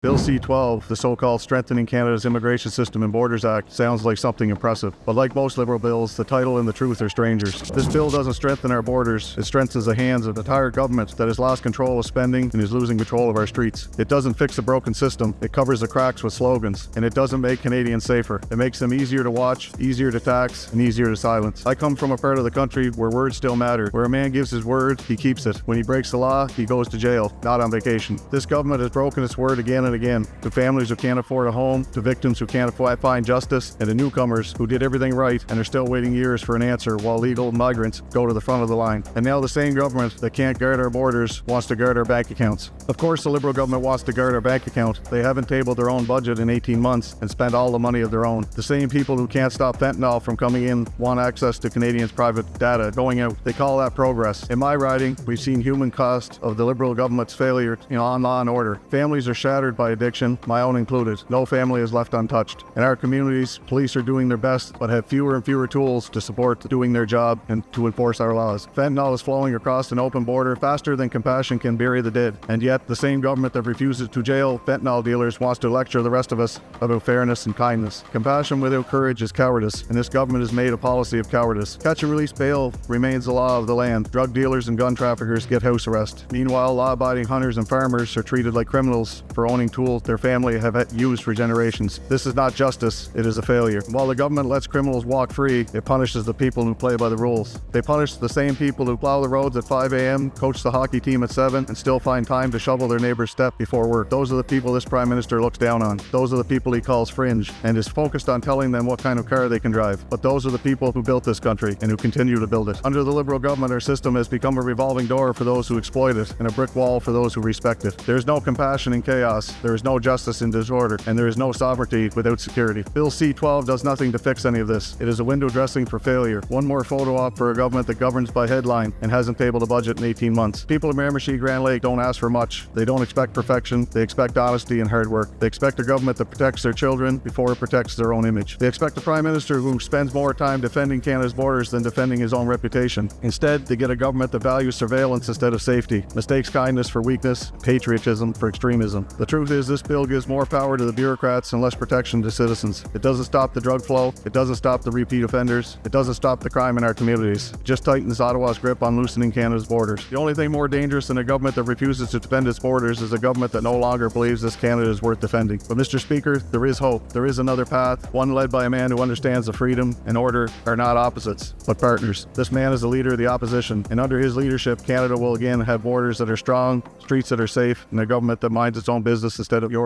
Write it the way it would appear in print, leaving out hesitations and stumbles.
Bill C-12, the so-called Strengthening Canada's Immigration System and Borders Act, sounds like something impressive. But like most Liberal bills, the title and the truth are strangers. This bill doesn't strengthen our borders, it strengthens the hands of the entire government that has lost control of spending and is losing control of our streets. It doesn't fix a broken system, it covers the cracks with slogans. And it doesn't make Canadians safer. It makes them easier to watch, easier to tax, and easier to silence. I come from a part of the country where words still matter. Where a man gives his word, he keeps it. When he breaks the law, he goes to jail, not on vacation. This government has broken its word again and again. To families who can't afford a home, to victims who can't find justice, and to newcomers who did everything right and are still waiting years for an answer while legal migrants go to the front of the line. And now the same government that can't guard our borders wants to guard our bank accounts. Of course the Liberal government wants to guard our bank account. They haven't tabled their own budget in 18 months and spent all the money of their own. The same people who can't stop fentanyl from coming in want access to Canadians' private data going out. They call that progress. In my riding, we've seen human cost of the Liberal government's failure on law and order. Families are shattered by addiction, my own included. No family is left untouched. In our communities, police are doing their best but have fewer and fewer tools to support doing their job and to enforce our laws. Fentanyl is flowing across an open border faster than compassion can bury the dead. And yet, the same government that refuses to jail fentanyl dealers wants to lecture the rest of us about fairness and kindness. Compassion without courage is cowardice, and this government has made a policy of cowardice. Catch and release bail remains the law of the land. Drug dealers and gun traffickers get house arrest. Meanwhile, law-abiding hunters and farmers are treated like criminals for owning tools their family have used for generations. This is not justice, it is a failure. While the government lets criminals walk free, it punishes the people who play by the rules. They punish the same people who plow the roads at 5 a.m., coach the hockey team at 7, and still find time to shovel their neighbor's step before work. Those are the people this Prime Minister looks down on. Those are the people he calls fringe, and is focused on telling them what kind of car they can drive. But those are the people who built this country, and who continue to build it. Under the Liberal government, our system has become a revolving door for those who exploit it, and a brick wall for those who respect it. There is no compassion in chaos, there is no justice in disorder, and there is no sovereignty without security. Bill C-12 does nothing to fix any of this. It is a window dressing for failure. One more photo op for a government that governs by headline and hasn't tabled a budget in 18 months. People of Miramichi, Grand Lake don't ask for much. They don't expect perfection. They expect honesty and hard work. They expect a government that protects their children before it protects their own image. They expect a Prime Minister who spends more time defending Canada's borders than defending his own reputation. Instead, they get a government that values surveillance instead of safety, mistakes kindness for weakness, patriotism for extremism. The truth is, this bill gives more power to the bureaucrats and less protection to citizens. It doesn't stop the drug flow, it doesn't stop the repeat offenders, it doesn't stop the crime in our communities. It just tightens Ottawa's grip on loosening Canada's borders. The only thing more dangerous than a government that refuses to defend its borders is a government that no longer believes this Canada is worth defending. But Mr. Speaker, there is hope. There is another path, one led by a man who understands that freedom and order are not opposites, but partners. This man is the leader of the opposition, and under his leadership, Canada will again have borders that are strong, streets that are safe, and a government that minds its own business instead of yours.